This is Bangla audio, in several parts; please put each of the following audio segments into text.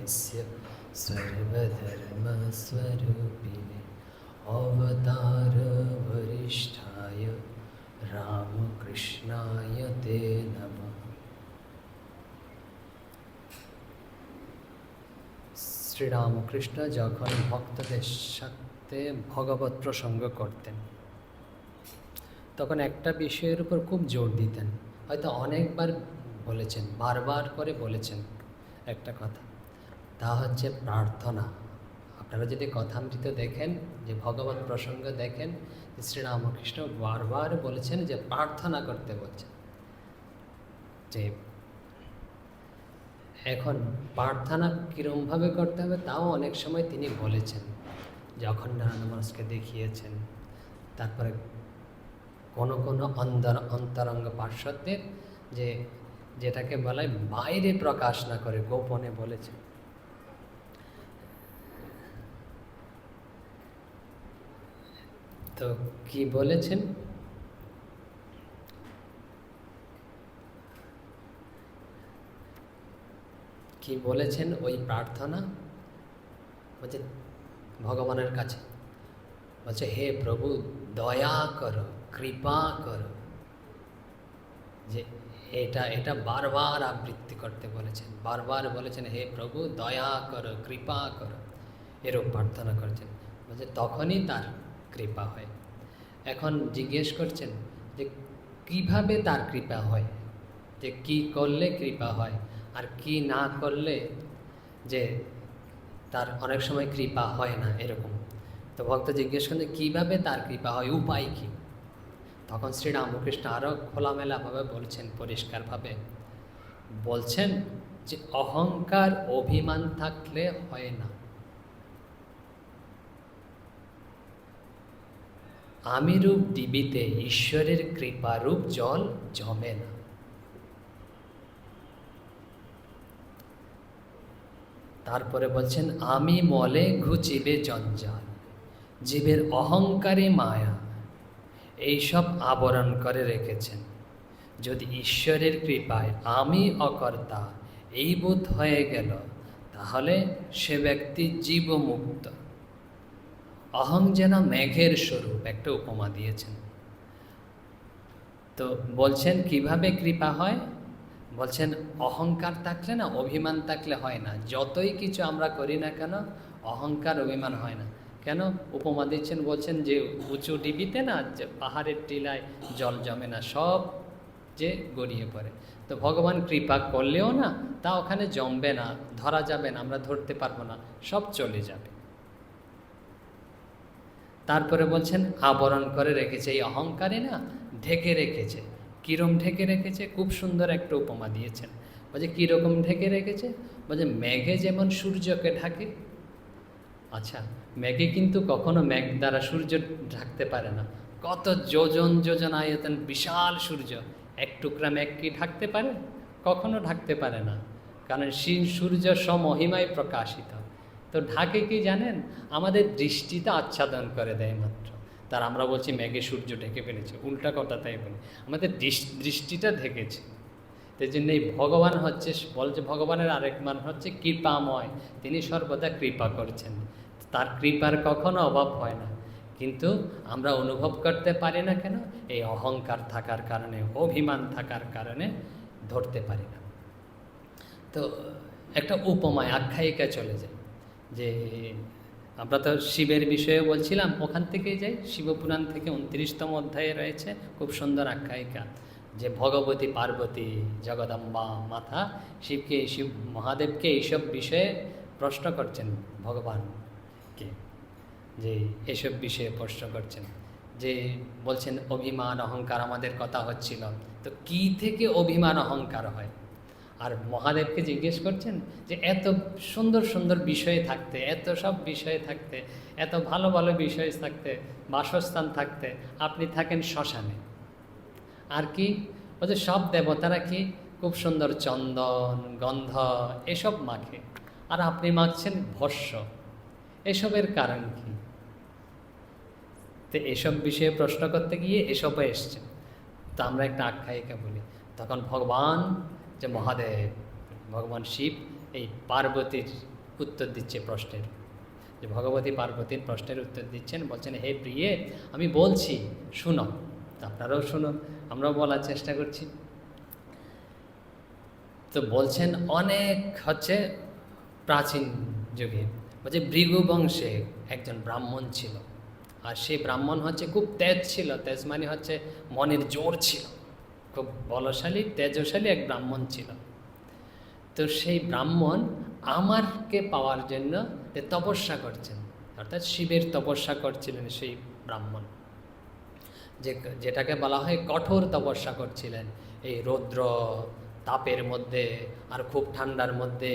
तस्य सर्वधर्मस्वरूपिणे अवतार वरिष्ठाय रामकृष्णाय ते नमः। শ্রীরামকৃষ্ণ যখন ভক্তদের সাথে ভগবত প্রসঙ্গ করতেন তখন একটা বিষয়ের উপর খুব জোর দিতেন, হয়তো অনেকবার বলেছেন, বারবার করে বলেছেন একটা কথা, তা হচ্ছে প্রার্থনা। আপনারা যদি কথামৃত দেখেন, যে ভগবত প্রসঙ্গ দেখেন, শ্রীরামকৃষ্ণ বারবার বলেছেন যে প্রার্থনা করতে বলছেন। যে এখন প্রার্থনা কীরমভাবে করতে হবে তাও অনেক সময় তিনি বলেছেন, যখন নারায়ণ মানুষকে দেখিয়েছেন। তারপরে কোনো কোনো অন্তরঙ্গ পার্শ্বদের যেটাকে বলা হয় বাইরে প্রকাশ না করে গোপনে বলেছেন। তো কি বলেছেন? কি বলেছেন ওই প্রার্থনা? বলছে ভগবানের কাছে, বলছে হে প্রভু দয়া করো, কৃপা করো। যে এটা বারবার আবৃত্তি করতে বলেছেন, বারবার বলেছেন হে প্রভু দয়া করো, কৃপা করো, এরূপ প্রার্থনা করছেন। বলছে তখনই তার কৃপা হয়। এখন জিজ্ঞেস করছেন যে কিভাবে তার কৃপা হয়, যে কি করলে কৃপা হয় আর কি না করলে যে তার অনেক সময় কৃপা হয় না, এরকম। তো ভক্ত জিজ্ঞেস করেন কীভাবে তার কৃপা হয়, উপায় কী? তখন শ্রীরামকৃষ্ণ আরও খোলামেলাভাবে বলছেন, পরিষ্কারভাবে বলছেন যে অহংকার অভিমান থাকলে হয় না। আমি রূপ ডিবিতে ঈশ্বরের কৃপারূপ জল জমে না। তারপরে বলছেন আমি মলে ঘুচিবে জঞ্জাল, জীবের অহংকারে মায়া এইসব আবরণ করে রেখেছেন। যদি ঈশ্বরের কৃপায় আমি অকর্তা এই বোধ হয়ে গেল, তাহলে সে ব্যক্তি জীবমুক্ত। অহং যেন মেঘের স্বরূপ, একটা উপমা দিয়েছেন। তো বলছেন কিভাবে কৃপা হয়? বলছেন অহংকার থাকলে না, অভিমান থাকলে হয় না। যতই কিছু আমরা করি না কেন, অহংকার অভিমান হয় না। কেন উপমা দিচ্ছেন? বলছেন যে উঁচু ডিবিতে না, যে পাহাড়ের টিলায় জল জমে না, সব যে গড়িয়ে পড়ে। তো ভগবান কৃপা করলেও না তা ওখানে জমবে না, ধরা যাবে না, আমরা ধরতে পারবো না, সব চলে যাবে। তারপরে বলছেন আবরণ করে রেখেছে, এই অহংকারে না ঢেকে রেখেছে। কীরকম ঢেকে রেখেছে? খুব সুন্দর একটা উপমা দিয়েছেন। বলছে কীরকম ঢেকে রেখেছে? বলছে মেঘে যেমন সূর্যকে ঢাকে। আচ্ছা, মেঘে কিন্তু কখনো মেঘ দ্বারা সূর্য ঢাকতে পারে না। কত যোজন যোজন আয়তন বিশাল সূর্য, এক টুকরা মেঘ কি ঢাকতে পারে? কখনো ঢাকতে পারে না, কারণ সূর্য স্বমহিমায় প্রকাশিত। তো ঢাকে কি জানেন? আমাদের দৃষ্টিটা আচ্ছাদন করে দেয় মাত্র। তার আমরা বলছি মেঘে সূর্য ঢেকে ফেলেছে, উল্টা কথা তাই বলি, আমাদের দৃষ্টিটা ঢেকেছে। সেই জন্য এই ভগবান হচ্ছে, বলছে ভগবানের আরেক মান হচ্ছে কৃপাময়, তিনি সর্বদা কৃপা করছেন, তার কৃপার কখনো অভাব হয় না। কিন্তু আমরা অনুভব করতে পারি না কেন? এই অহংকার থাকার কারণে, অভিমান থাকার কারণে ধরতে পারি না। তো একটা উপমায় আখ্যায়িকা চলে যায়, যে আমরা তো শিবের বিষয়ে বলছিলাম, ওখান থেকেই যাই, শিবপুরাণ থেকে 29তম অধ্যায়ে রয়েছে খুব সুন্দর আখ্যায়িকা, যে ভগবতী পার্বতী জগদম্বা মাতা শিব মহাদেবকে এইসব বিষয়ে প্রশ্ন করছেন ভগবানকে, যে এসব বিষয়ে প্রশ্ন করছেন, যে বলছেন অভিমান অহংকার আমাদের কথা হচ্ছিল, তো কি থেকে অভিমান অহংকার হয়? আর মহাদেবকে জিজ্ঞেস করছেন যে এত সুন্দর সুন্দর বিষয় থাকতে, এত সব বিষয় থাকতে, এত ভালো ভালো বিষয় থাকতে, বাসস্থান থাকতে, আপনি থাকেন শ্মশানে। আর কি বলছে সব দেবতারা কি খুব সুন্দর চন্দন গন্ধ এসব মাখে, আর আপনি মাখছেন ভস্য, এসবের কারণ কি? তো এসব বিষয়ে প্রশ্ন করতে গিয়ে এসবে এসছে। তো আমরা একটা আখ্যায়িকা বলি, তখন ভগবান যে মহাদেব, ভগবান শিব এই পার্বতীর উত্তর দিচ্ছে প্রশ্নের, যে ভগবতী পার্বতীর প্রশ্নের উত্তর দিচ্ছেন, বলছেন হে প্রিয়ে আমি বলছি শুনো, আপনারাও শুনুন, আমরাও বলার চেষ্টা করছি। তো বলছেন অনেক প্রাচীন যুগে বলছে ভৃগু বংশে একজন ব্রাহ্মণ ছিল, আর সেই ব্রাহ্মণ খুব তেজ ছিল, তেজ মানে মনের জোর ছিল, খুব বলশালী তেজশালী এক ব্রাহ্মণ ছিল। তো সেই ব্রাহ্মণ আমারকে পাওয়ার জন্য তপস্যা করছেন, অর্থাৎ শিবের তপস্যা করছিলেন সেই ব্রাহ্মণ, যেটাকে বলা হয় কঠোর তপস্যা করছিলেন, এই রৌদ্র তাপের মধ্যে আর খুব ঠান্ডার মধ্যে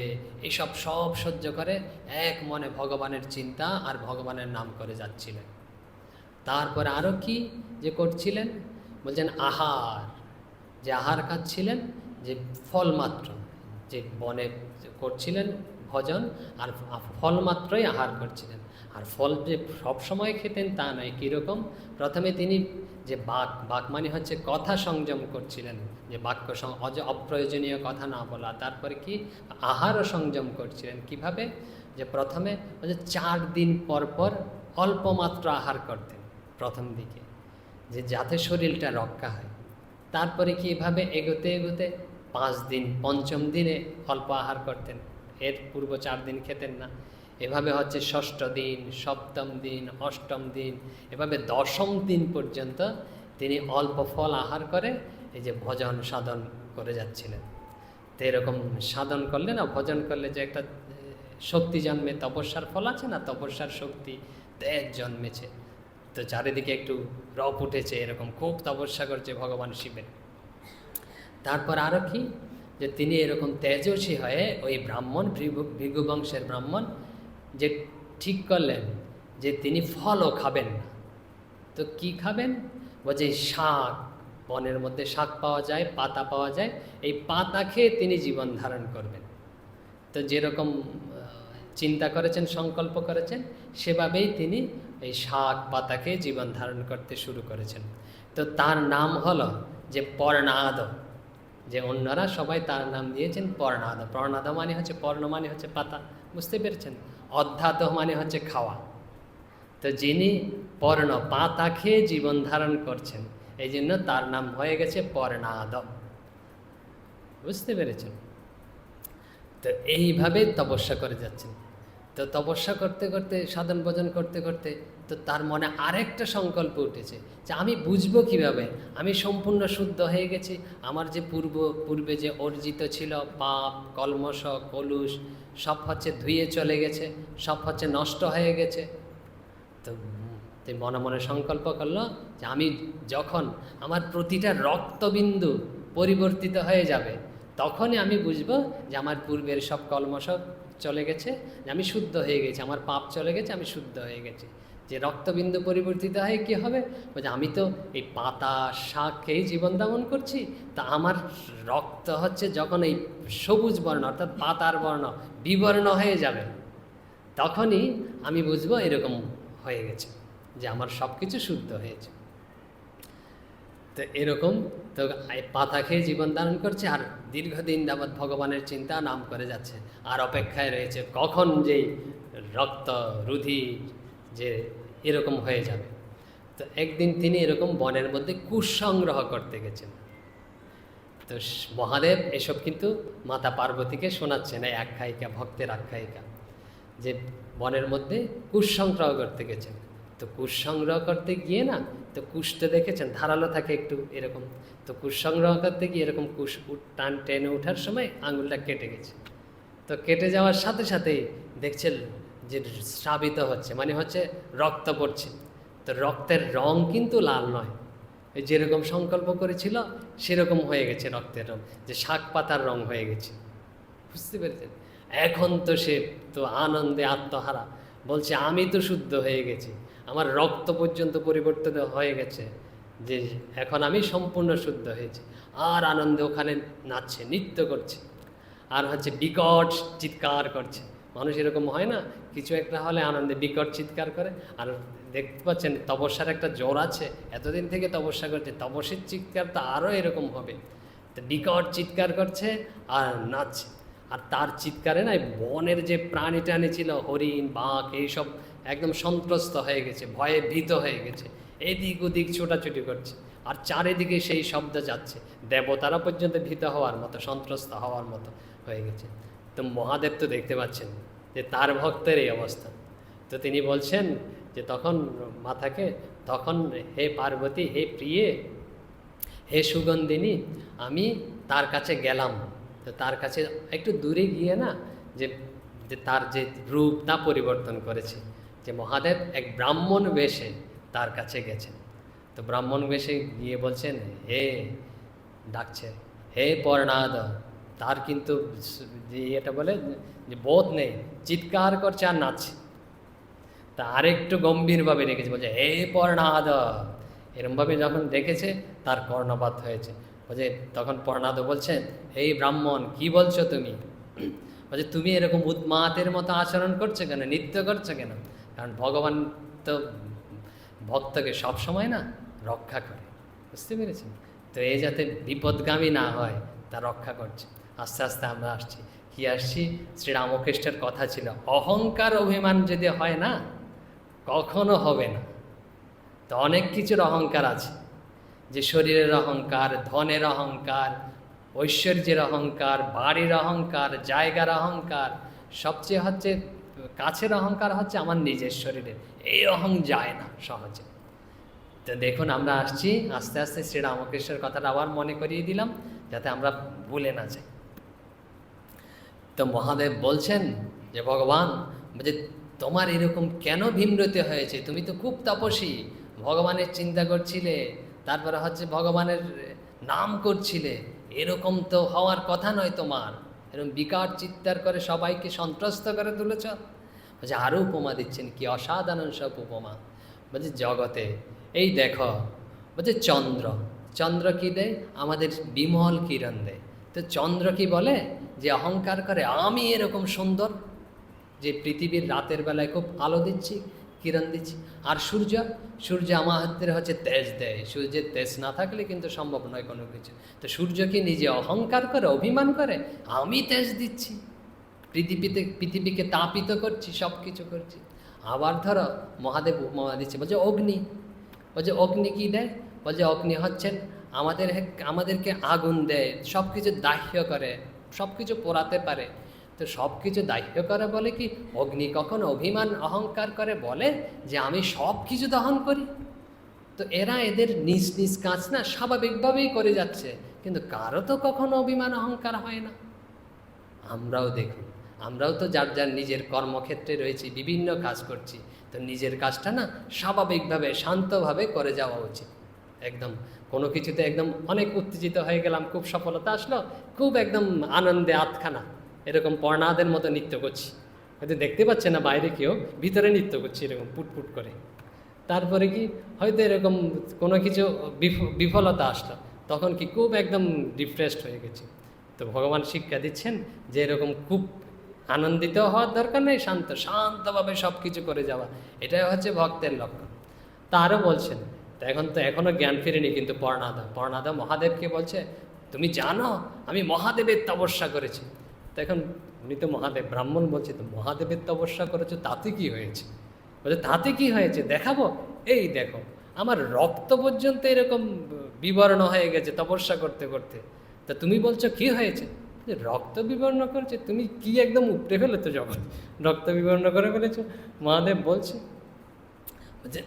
এইসব সব সহ্য করে এক মনে ভগবানের চিন্তা আর ভগবানের নাম করে যাচ্ছিলেন। তারপরে আরও কি যে করছিলেন, বলছেন আহার, যে আহার খাচ্ছিলেন, যে ফল মাত্র, যে বনে করছিলেন ভজন আর ফল মাত্রই আহার করছিলেন। আর ফল যে সবসময় খেতেন তা নয়, কীরকম, প্রথমে তিনি যে বাক মানে কথা সংযম করছিলেন, যে বাক্য অপ্রয়োজনীয় কথা না বলা, তারপরে কি আহারও সংযম করছিলেন। কিভাবে, যে প্রথমে 4 দিন পর পর অল্প মাত্র আহার করতেন প্রথম দিকে, যে যাতে শরীরটা রক্ষা হয়। তারপরে কি এভাবে এগোতে এগোতে 5 দিন, পঞ্চম দিনে অল্প আহার করতেন, এর পূর্ব 4 দিন খেতেন না। এভাবে ষষ্ঠ দিন, সপ্তম দিন, অষ্টম দিন, এভাবে 10ম দিন পর্যন্ত তিনি অল্প ফল আহার করে এই যে ভজন সাধন করে যাচ্ছিলেন। তো এরকম সাধন করলে না, ভজন করলে যে একটা শক্তি জন্মে, তপস্যার ফল আছে না, তপস্যার শক্তি, তেজ জন্মেছে, তো চারিদিকে একটু রপ উঠেছে, এরকম খুব তপস্যা করছে ভগবান শিবের। তারপর আরও কি, যে তিনি এরকম তেজস্বী হয়ে ওই ব্রাহ্মণ, ভৃগু বংশের ব্রাহ্মণ, যে ঠিক করলেন যে তিনি ফলও খাবেন না। তো কি খাবেন, বলছে শাক, বনের মধ্যে শাক পাওয়া যায়, পাতা পাওয়া যায়, এই পাতা খেয়ে তিনি জীবন ধারণ করবেন। তো যেরকম চিন্তা করেছেন, সংকল্প করেছেন, সেভাবেই তিনি এই শাক পাতা খেয়ে জীবন ধারণ করতে শুরু করেছেন। তো তার নাম হলো যে পর্ণাদ, যে অন্যরা সবাই তার নাম দিয়েছেন পর্ণাদ। পর্ণাদ মানে পর্ণ মানে পাতা, বুঝতে পেরেছেন, অধ্যাত মানে খাওয়া। তো যিনি পর্ণ, পাতা খেয়ে জীবন ধারণ করছেন, এই জন্য তার নাম হয়ে গেছে পর্ণাদ, বুঝতে পেরেছেন। তো এইভাবে তপস্যা করে যাচ্ছেন। তো তপস্যা করতে করতে, সাধন ভজন করতে করতে, তো তার মনে আরেকটা সংকল্প উঠেছে, যে আমি বুঝবো কিভাবে আমি সম্পূর্ণ শুদ্ধ হয়ে গেছি, আমার যে পূর্বে যে অর্জিত ছিল পাপ, কলমশ, কলুষ সব ধুয়ে চলে গেছে, সব নষ্ট হয়ে গেছে। তো মনে মনে সংকল্প করলো যে আমি যখন আমার প্রতিটা রক্তবিন্দু পরিবর্তিত হয়ে যাবে, তখনই আমি বুঝবো যে আমার পূর্বের সব কলমশ চলে গেছে, যে আমি শুদ্ধ হয়ে গেছি, আমার পাপ চলে গেছে, আমি শুদ্ধ হয়ে গেছি। যে রক্তবিন্দু পরিবর্তিত হয় কী হবে, বলছে আমি তো এই পাতা শাক খেয়েই জীবন যাপন করছি, তা আমার রক্ত যখন এই সবুজ বর্ণ অর্থাৎ পাতার বর্ণ বিবর্ণ হয়ে যাবে, তখনই আমি বুঝবো এরকম হয়ে গেছে, যে আমার সব কিছু শুদ্ধ হয়েছে। তো এরকম তো পাতা খেয়ে জীবন ধারণ করছে, আর দীর্ঘদিন যাবৎ ভগবানের চিন্তা নাম করে যাচ্ছে, আর অপেক্ষায় রয়েছে কখন যেই রক্ত রুধি যে এরকম হয়ে যাবে। তো একদিন তিনি এরকম বনের মধ্যে কুশ সংগ্রহ করতে গেছেন। তো মহাদেব এসব কিন্তু মাতা পার্বতীকে শোনাচ্ছেন, এই আখ্যায়িকা, ভক্তের আখ্যায়িকা, যে বনের মধ্যে কুশ সংগ্রহ করতে গেছেন। তো কুশ সংগ্রহ করতে গিয়ে না, তো কুশটা দেখেছেন ধারালো থাকে একটু এরকম, তো কুশ সংগ্রহ করতে গিয়ে এরকম কুশ টেনে ওঠার সময় আঙুলটা কেটে গেছে। তো কেটে যাওয়ার সাথে সাথেই দেখছেন যে স্রাবিত হচ্ছে, মানে রক্ত পড়ছে। তো রক্তের রং কিন্তু লাল নয়, যেরকম সংকল্প করেছিল সেরকম হয়ে গেছে রক্তের রং, যে শাক পাতার রং হয়ে গেছে, বুঝতে পেরেছেন। এখন তো সে তো আনন্দে আত্মহারা, বলছে আমি তো শুদ্ধ হয়ে গেছি, আমার রক্ত পর্যন্ত পরিবর্তন হয়ে গেছে, যে এখন আমি সম্পূর্ণ শুদ্ধ হয়েছি। আর আনন্দে ওখানে নাচছে, নৃত্য করছে, আর বিকট চিৎকার করছে। মানুষ এরকম হয় না, কিছু একটা হলে আনন্দে বিকট চিৎকার করে। আর দেখতে পাচ্ছেন তপস্যার একটা জোর আছে, এতদিন থেকে তপস্যা করছে, তপস্যের চিৎকার তো আরও এরকম হবে। তো বিকট চিৎকার করছে আর নাচছে। আর তার চিৎকারে না বনের যে প্রাণী টাণী ছিল, হরিণ বাঘ এইসব একদম সন্ত্রস্ত হয়ে গেছে, ভয়ে ভীত হয়ে গেছে, এদিক ওদিক ছোটাছুটি করছে, আর চারিদিকে সেই শব্দ যাচ্ছে, দেবতারা পর্যন্ত ভীত হওয়ার মতো, সন্ত্রস্ত হওয়ার মতো হয়ে গেছে। তো মহাদেব তো দেখতে পাচ্ছেন যে তার ভক্তের এই অবস্থা। তো তিনি বলছেন যে তখন মাথাকে, তখন হে পার্বতী, হে প্রিয়ে, হে সুগন্ধিনী, আমি তার কাছে গেলাম। তো তার কাছে একটু দূরে গিয়ে না, যে যে তার যে রূপ তা পরিবর্তন করেছে, যে মহাদেব এক ব্রাহ্মণ বেশে তার কাছে গেছেন। তো ব্রাহ্মণ বেশে গিয়ে বলছেন, হে, ডাকছে, হে পর্ণাদ। তার কিন্তু যে এটা বলে যে বোধ নেই, চিৎকার করছে আর নাচছে। তা আরেকটু গম্ভীরভাবে রেখেছে, বলছে হে পর্ণাদ। এরমভাবে যখন দেখেছে তার কর্ণপাত হয়েছে। বলছে, তখন পর্ণাদ বলছেন, এই ব্রাহ্মণ, কি বলছো তুমি? বলছে, তুমি এরকম উন্মাদের মতো আচরণ করছো কেন, নৃত্য করছো কেন? কারণ ভগবান তো ভক্তকে সবসময় না রক্ষা করে, বুঝতে পেরেছেন? তো এই যাতে বিপদগামী না হয় তা রক্ষা করছে। আস্তে আস্তে আমরা আসছি, কি আসছি, শ্রীরামকৃষ্ণের কথা ছিল, অহংকার অভিমান যদি হয় না, কখনো হবে না। তো অনেক কিছুর অহংকার আছে, যে শরীরের অহংকার, ধনের অহংকার, ঐশ্বর্যের অহংকার, বাড়ির অহংকার, জায়গার অহংকার, সবচেয়ে হচ্ছে কাছের অহংকার হচ্ছে আমার নিজের শরীরের, এই অহং যায় না সহজে। তো দেখুন আমরা আসছি আস্তে আস্তে, শ্রীরামকৃষ্ণের কথাটা আবার মনে করিয়ে দিলাম যাতে আমরা ভুলে না যাই। তো মহাদেব বলছেন যে ভগবান, বলছে তোমার এরকম কেন ভীমরতি হয়েছে? তুমি তো খুব তপস্বী, ভগবানের চিন্তা করছিলে, তারপরে হচ্ছে ভগবানের নাম করছিলে, এরকম তো হওয়ার কথা নয় তোমার, এরকম বিকার চিৎকার করে সবাইকে সন্ত্রস্ত করে তুলেছ। বলছে আরও উপমা দিচ্ছেন, কি অসাধারণ সব উপমা। বলছে জগতে এই দেখো, বলছে চন্দ্র, চন্দ্র কি দেয়? আমাদের বিমল কিরণ দেয়। তো চন্দ্র কি বলে? যে অহংকার করে আমি এরকম সুন্দর, যে পৃথিবীর রাতের বেলায় খুব আলো দিচ্ছি, কিরণ দিচ্ছি। আর সূর্য, সূর্য আমার হাতের হচ্ছে তেজ দেয়, সূর্যের তেজ না থাকলে কিন্তু সম্ভব নয় কোনো কিছু। তো সূর্য কি নিজে অহংকার করে, অভিমান করে, আমি তেজ দিচ্ছি, পৃথিবীকে তাপিত করছি, সব কিছু করছি। আবার ধরো মহাদেব উপমা দিচ্ছে, বলছে অগ্নি, বলছে অগ্নি কী দেয়? বলছে অগ্নি হচ্ছেন আমাদেরকে আগুন দেয়, সব কিছু দাহ্য করে, সব কিছু পোড়াতে পারে। তো সব কিছু দাহ্য করে বলে কি, অগ্নি কখনো অভিমান অহংকার করে বলে যে আমি সব কিছু দহন করি? তো এরা এদের নিজ নিজ কাজ না স্বাভাবিকভাবেই করে যাচ্ছে, কিন্তু কারো তো কখনো অভিমান অহংকার হয় না। আমরাও দেখুন, আমরাও তো যার যার নিজের কর্মক্ষেত্রে রয়েছি, বিভিন্ন কাজ করছি, তো নিজের কাজটা না স্বাভাবিকভাবে শান্তভাবে করে যাওয়া উচিত। একদম কোনো কিছুতে একদম অনেক উত্তেজিত হয়ে গেলাম, খুব সফলতা আসলো, খুব একদম আনন্দে আতখানা এরকম পর্ণাদের মতো নৃত্য করছি, হয়তো দেখতে পাচ্ছে না বাইরে কেউ, ভিতরে নৃত্য করছি এরকম পুটপুট করে। তারপরে কি হয়তো এরকম কোনো কিছু বিফলতা আসলো, তখন কি খুব একদম ডিপ্রেসড হয়ে গেছি। তো ভগবান শিক্ষা দিচ্ছেন যে এরকম খুব আনন্দিত হওয়ার দরকার নেই, শান্তভাবে সব কিছু করে যাওয়া, এটাই হচ্ছে ভক্তের লক্ষণ। তারও বলছেন, তো এখন তো এখনও জ্ঞান ফিরেনি, কিন্তু পর্ণাদা মহাদেবকে বলছে, তুমি জানো আমি মহাদেবের তপস্যা করেছি। তো এখন উনি তো মহাদেব, ব্রাহ্মণ বলছে, তো মহাদেবের তপস্যা করেছো তাতে কি হয়েছে? বলছে তাতে কি হয়েছে দেখাবো, এই দেখো আমার রক্ত পর্যন্ত এরকম বিবর্ণ হয়ে গেছে তপস্যা করতে করতে। তা তুমি বলছো কি হয়েছে? যে রক্ত বিবর্ণ করেছে, তুমি কি একদম উপড়ে ফেলেছো যখন, রক্ত বিবর্ণ করে ফেলেছো। মহাদেব বলছে, বলছে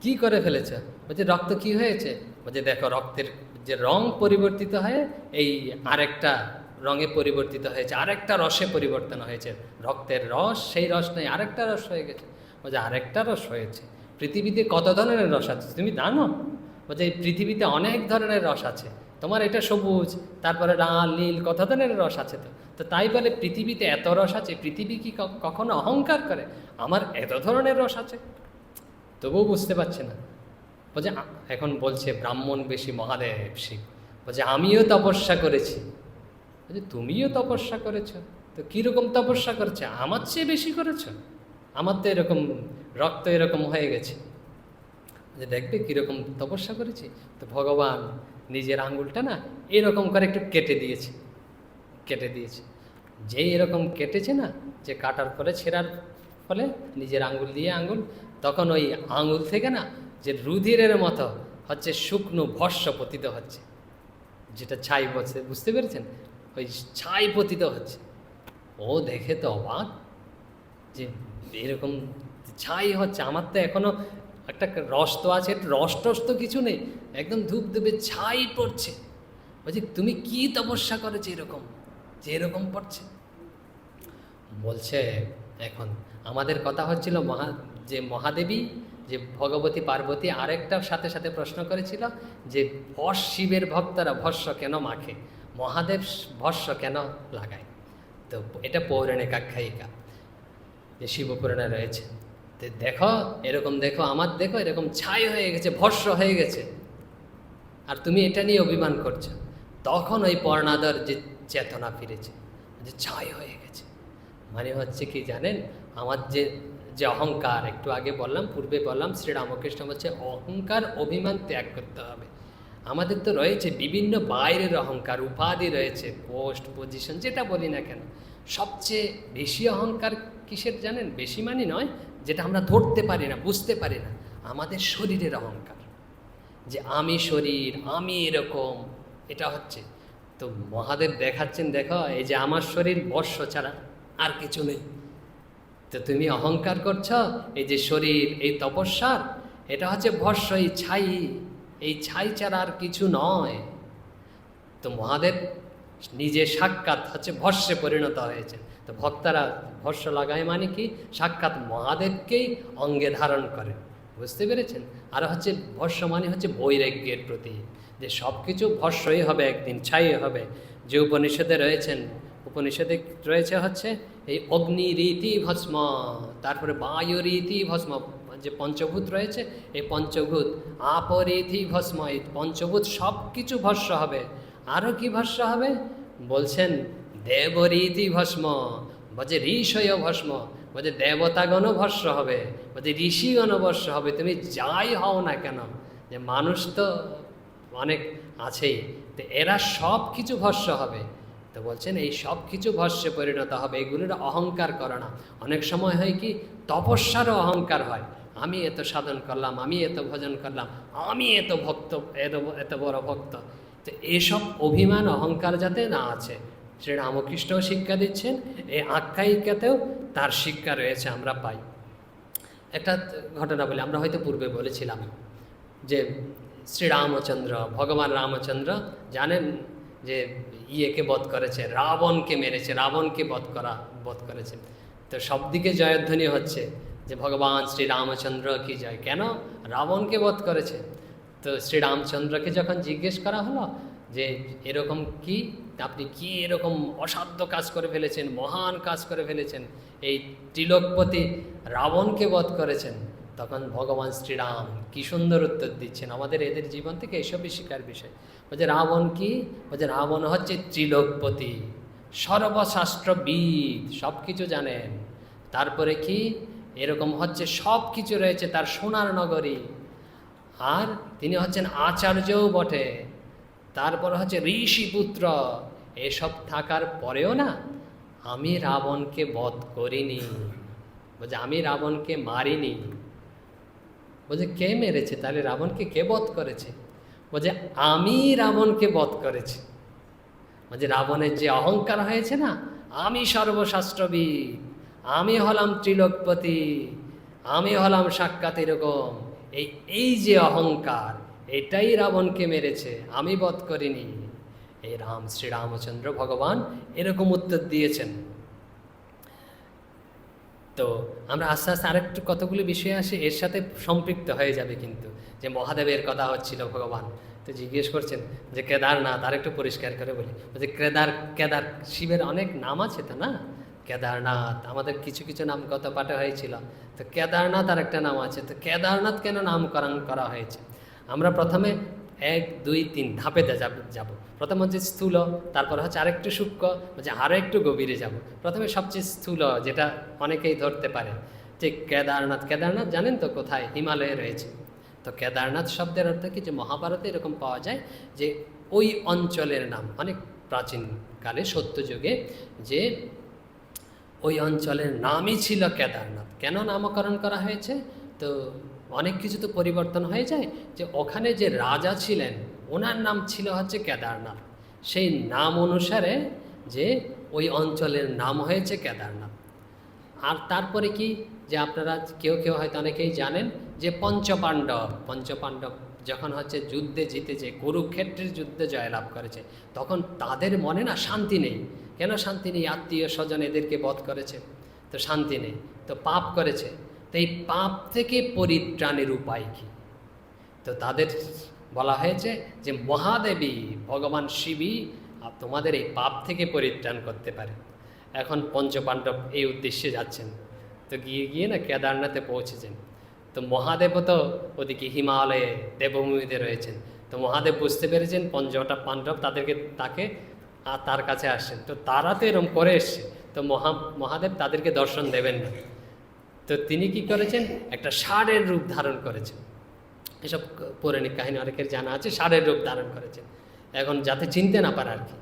কী করে ফেলেছ? বলছে রক্ত কি হয়েছে? বলছে দেখো রক্তের যে রং পরিবর্তিত হয়ে এই আরেকটা রঙে পরিবর্তিত হয়েছে, আরেকটা রসে পরিবর্তন হয়েছে, রক্তের রস সেই রস নেই, আরেকটা রস হয়ে গেছে। বলছে আরেকটা রস হয়েছে? পৃথিবীতে কত ধরনের রস আছে তুমি জানো? বলছে এই পৃথিবীতে অনেক ধরনের রস আছে, তোমার এটা সবুজ, তারপরে লাল নীল, কত ধরনের রস আছে। তো তাই বলে পৃথিবীতে এত রস আছে, পৃথিবী কি কখনো অহংকার করে আমার এত ধরনের রস আছে? তবুও বুঝতে পারছে না। বলছে এখন বলছে ব্রাহ্মণ বেশি মহাদেব শিব, বলছে আমিও তপস্যা করেছি। বলছে তুমিও তপস্যা করেছ? তো কীরকম তপস্যা করেছে? আমার চেয়ে বেশি করেছ, আমার তো এরকম রক্ত এরকম হয়ে গেছে। যে দেখবে কীরকম তপস্যা করেছি। তো ভগবান নিজের আঙুলটা না এরকম করে একটু কেটে দিয়েছে, যেই এরকম কেটেছে না, যে কাটার ফলে ছেঁড়ার ফলে নিজের আঙ্গুল দিয়ে আঙ্গুল, তখন ওই আঙ্গুল থেকে না যে রুধিরের মতো হচ্ছে শুকনো ভস্য পতিত হচ্ছে, যেটা ছাই বলছে, বুঝতে পেরেছেন? ওই ছাই পতিত হচ্ছে। ও দেখে তো অবাক যে এরকম ছাই হচ্ছে, আমার তো এখনো একটা রস তো আছে, রস টস তো কিছু নেই, একদম ধূপ ধূপে ছাই পড়ছে। বলছি তুমি কি তপস্যা করেছো এরকম, যে এরকম পড়ছে? বলছে এখন আমাদের কথা হচ্ছিল যে মহাদেবী, যে ভগবতী পার্বতী আরেকটার সাথে সাথে প্রশ্ন করেছিল যে শিবের ভক্তরা ভস্য কেন মাখে, মহাদেব ভস্য কেন লাগায়। তো এটা পৌরাণিক আখ্যায়িকা, যে শিবপুরাণে রয়েছে। তো দেখো এরকম, দেখো আমার, দেখো এরকম ছাই হয়ে গেছে, ভস্য হয়ে গেছে, আর তুমি এটা নিয়ে অভিমান করছো। তখন ওই পর্ণাদর যে চেতনা ফিরেছে, যে ছাই হয়ে গেছে। মানে হচ্ছে কি জানেন, আমার যে যে অহংকার, একটু আগে বললাম, পূর্বে বললাম, শ্রীরামকৃষ্ণ বলছে অহংকার অভিমান ত্যাগ করতে হবে। আমাদের তো রয়েছে বিভিন্ন বাইরের অহংকার, উপাধি রয়েছে, পোস্ট পজিশন, যেটা বলি না কেন। সবচেয়ে বেশি অহংকার কিসের জানেন? বেশি মানে নয়, যেটা আমরা ধরতে পারি না, বুঝতে পারি না, আমাদের শরীরের অহংকার, যে আমি শরীর, আমি এরকম, এটা হচ্ছে। তো মহাদেব দেখাচ্ছেন, দেখো এই যে আমার শরীর বর্ষ ছাড়া আর কিছু নেই। তো তুমি অহংকার করছ, এই যে শরীর, এই তপস্যার, এটা হচ্ছে ভস্য, এই ছাই, এই ছাই ছাড়া আর কিছু নয়। তো মহাদেব নিজে সাক্ষাৎ হচ্ছে ভস্যে পরিণত হয়েছে। তো ভক্তরা ভস্য লাগায় মানে কি, সাক্ষাৎ মহাদেবকেই অঙ্গে ধারণ করে, বুঝতে পেরেছেন? আর হচ্ছে ভস্য মানে হচ্ছে বৈরাগ্যের প্রতি, যে সব কিছু ভস্যই হবে, একদিন ছাই হবে। যে উপনিষদে রয়েছেন, উপনিষদে রয়েছে হচ্ছে এই অগ্নি রীতি ভস্ম, তারপরে বায়ু রীতি ভস্ম, যে পঞ্চভূত রয়েছে, এই পঞ্চভূত আপরীতি ভস্ম, এই পঞ্চভূত সব কিছু ভস্য হবে। আরও কি ভস্য হবে বলছেন? দেবরীতি ভস্ম, বলছে ঋষয় ভস্ম, বলছে দেবতাগণ ভস্য হবে, বলছে ঋষিগণ ভস্য হবে। তুমি যাই হও না কেন, যে মানুষ তো অনেক আছেই, তো এরা সব কিছু ভস্য হবে। তো বলছেন এই সব কিছু ভস্যে পরিণত হবে, এগুলোর অহংকার করে না। অনেক সময় হয় কি, তপস্যারও অহংকার হয়, আমি এত সাধন করলাম, আমি এত ভজন করলাম, আমি এত ভক্ত, এত বড় ভক্ত। তো এসব অভিমান অহংকার যাতে না আছে, শ্রীরামকৃষ্ণও শিক্ষা দিচ্ছেন, এই আখ্যায়িকাতেও তার শিক্ষা রয়েছে, আমরা পাই। একটা ঘটনা বলি, আমরা হয়তো পূর্বে বলেছিলাম যে শ্রীরামচন্দ্র, ভগবান রামচন্দ্র জানেন যে ইয়েকে বধ করেছে, রাবণকে মেরেছে, রাবণকে বধ করেছে। তো সব দিকে জয়ধ্বনি হচ্ছে যে ভগবান শ্রীরামচন্দ্র কি জয়, কেন রাবণকে বধ করেছে। তো শ্রীরামচন্দ্রকে যখন জিজ্ঞেস করা হলো যে এরকম কি, আপনি কি এরকম অসাধ্য কাজ করে ফেলেছেন, মহান কাজ করে ফেলেছেন, এই ত্রিলোকপতি রাবণকে বধ করেছেন, তখন ভগবান শ্রীরাম কি সুন্দর উত্তর দিচ্ছেন। আমাদের এদের জীবন থেকে এসবই শিকার বিষয়। বলছে রাবণ কি, বলছে রাবণ হচ্ছে ত্রিলোকপতি, সর্বশাস্ত্রবিদ, সব কিছু জানেন। তারপরে কি, এরকম হচ্ছে সব কিছু রয়েছে তার সোনার নগরী, আর তিনি হচ্ছেন আচার্যও বটে, তারপর হচ্ছে ঋষিপুত্র। এসব থাকার পরেও না আমি রাবণকে বধ করিনি, বলছে আমি রাবণকে মারিনি। বলছে কে মেরেছে তাহলে, রাবণকে কে বধ করেছে? বলছে আমি রাবণকে বধ করেছি। বলছে রাবণের যে অহংকার হয়েছে না, আমি সর্বশাস্ত্রবিদ, আমি হলাম ত্রিলোকপতি, আমি হলাম সাক্ষাৎ এরকম, এই যে অহংকার, এটাই রাবণকে মেরেছে, আমি বধ করিনি। এই শ্রীরামচন্দ্র ভগবান এরকম উত্তর দিয়েছেন। তো আমরা আস্তে আস্তে আরেকটু কতগুলি বিষয় আসে এর সাথে সম্পৃক্ত হয়ে যাবে, কিন্তু যে মহাদেবের কথা হচ্ছিল, ভগবান তো জিজ্ঞেস করছেন যে কেদারনাথ, আরেকটু পরিষ্কার করে বলি, যে কেদার শিবের অনেক নাম আছে তো না, কেদারনাথ আমাদের কিছু কিছু নাম গত পাঠে হয়েছিল। তো কেদারনাথ আর একটা নাম আছে, তো কেদারনাথ কেন নামকরণ করা হয়েছে? আমরা প্রথমে 1, 2, 3 ধাপেতে যাব। প্রথম হচ্ছে স্থূল, তারপর হচ্ছে আরেকটু সূক্ষ্ম, হচ্ছে আরও একটু গভীরে যাব। প্রথমে সবচেয়ে স্থূল, যেটা অনেকেই ধরতে পারে, যে কেদারনাথ, কেদারনাথ জানেন তো কোথায়? হিমালয়ে রয়েছে। তো কেদারনাথ শব্দের অর্থ কি, যে মহাভারতে এরকম পাওয়া যায় যে ওই অঞ্চলের নাম, অনেক প্রাচীনকালে সত্যযুগে, যে ওই অঞ্চলের নামই ছিল কেদারনাথ। কেন নামকরণ করা হয়েছে? তো অনেক কিছু তো পরিবর্তন হয়ে যায়, যে ওখানে যে রাজা ছিলেন ওনার নাম ছিল হচ্ছে কেদারনাথ, সেই নাম অনুসারে যে ওই অঞ্চলের নাম হয়েছে কেদারনাথ। আর তারপরে কি, যে আপনারা কেউ কেউ হয়তো অনেকেই জানেন যে পঞ্চপাণ্ডব যখন হচ্ছে যুদ্ধে জিতেছে, কুরুক্ষেত্রের যুদ্ধে জয়লাভ করেছে, তখন তাদের মনে না শান্তি নেই। কেন শান্তি নেই? আত্মীয় স্বজন এদেরকে বধ করেছে, তো শান্তি নেই, তো পাপ করেছে। তো এই পাপ থেকে পরিত্রাণের উপায় কী? তো তাদের বলা হয়েছে যে মহাদেবী ভগবান শিবই তোমাদের এই পাপ থেকে পরিত্রাণ করতে পারে। এখন পঞ্চপাণ্ডব এই উদ্দেশ্যে যাচ্ছেন, তো গিয়ে না কেদারনাথে পৌঁছেছেন। তো মহাদেবও তো ওদিকে হিমালয়ে দেবভূমিতে রয়েছেন। তো মহাদেব বুঝতে পেরেছেন পঞ্চটা পাণ্ডব তাকে তার কাছে আসছেন, তো তারা তো এরম করে এসছে, তো মহাদেব তাদেরকে দর্শন দেবেন না। তো তিনি কি করেছেন? একটা ষাঁড়ের রূপ ধারণ করেছেন। এসব পৌরাণিক কাহিনী অনেকের জানা আছে, ষাঁড়ের রূপ ধারণ করেছেন, এখন যাতে চিনতে না পারে আর কি।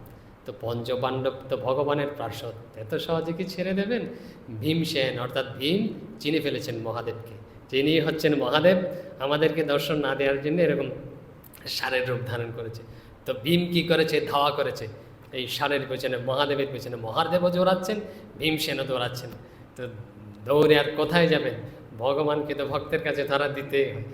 তো পঞ্চপাণ্ডব তো ভগবানের পার্শ্বদ, এত সহজে কি ছেড়ে দেবেন? ভীমসেন অর্থাৎ ভীম চিনে ফেলেছেন মহাদেবকে, যিনি হচ্ছেন মহাদেব, আমাদেরকে দর্শন না দেওয়ার জন্য এরকম ষাঁড়ের রূপ ধারণ করেছে। তো ভীম কি করেছে? ধাওয়া করেছে এই ষাঁড়ের পেছনে, মহাদেবের পেছনে। মহাদেবও দৌড়াচ্ছেন, ভীমসেনও দৌড়াচ্ছেন। তো দৌড়ে আর কোথায় যাবেন? ভগবানকে তো ভক্তের কাছে ধরা দিতেই হয়।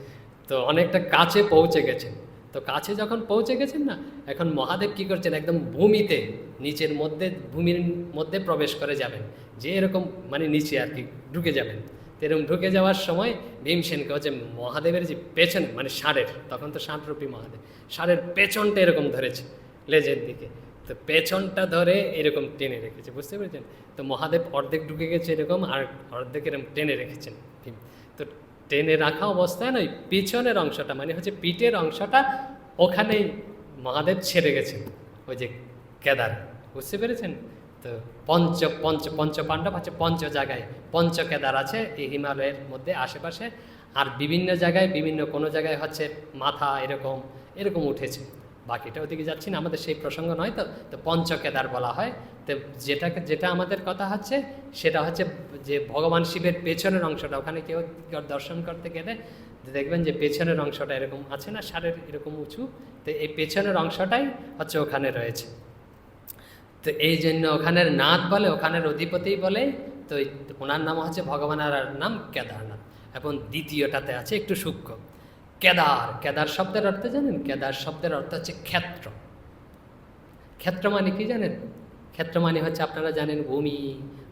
তো অনেকটা কাছে পৌঁছে গেছেন। তো কাছে যখন পৌঁছে গেছেন না, এখন মহাদেব কী করছেন? একদম ভূমিতে, নিচের মধ্যে, ভূমির মধ্যে প্রবেশ করে যাবেন, যে এরকম মানে নিচে আর কি ঢুকে যাবেন। এরকম ঢুকে যাওয়ার সময় ভীমসেনকে হচ্ছে মহাদেবের যে পেছন, মানে ষাঁড়ের, তখন তো ষাঁড়রূপী মহাদেব, ষাঁড়ের পেছনটা এরকম ধরেছে লেজের দিকে, তো পেছনটা ধরে এরকম টেনে রেখেছে, বুঝতে পেরেছেন? তো মহাদেব অর্ধেক ঢুকে গেছে এরকম, আর অর্ধেক এরকম টেনে রেখেছেন ভীম। তো টেনে রাখা অবস্থায় নয়, পিছনের অংশটা মানে হচ্ছে পিঠের অংশটা, ওখানেই মহাদেব ছেড়ে গেছেন ওই যে কেদার, বুঝতে পেরেছেন? তো পঞ্চপাণ্ডব আছে পঞ্চ জায়গায়, পঞ্চ কেদার আছে এই হিমালয়ের মধ্যে আশেপাশে, আর বিভিন্ন জায়গায় কোনো জায়গায় হচ্ছে মাথা এরকম এরকম উঠেছে। বাকিটা ওদিকে যাচ্ছি না, আমাদের সেই প্রসঙ্গ নয়। তো পঞ্চকেদার বলা হয়। তো যেটা আমাদের কথা হচ্ছে সেটা হচ্ছে যে ভগবান শিবের পেছনের অংশটা, ওখানে কেউ দর্শন করতে গেলে দেখবেন যে পেছনের অংশটা এরকম আছে না, ষাঁড়ের এরকম উঁচু, তো এই পেছনের অংশটাই হচ্ছে ওখানে রয়েছে। তো এই জন্য ওখানের নাথ বলে, ওখানের অধিপতি বলে। তো ওনার নাম হচ্ছে ভগবানের নাম কেদারনাথ। এখন দ্বিতীয়টাতে আছে একটু সূক্ষ্ম, কেদার শব্দের অর্থ জানেন? কেদার শব্দের অর্থ হচ্ছে ক্ষেত্র। ক্ষেত্র মানে কি জানেন? ক্ষেত্র মানে হচ্ছে আপনারা জানেন ভূমি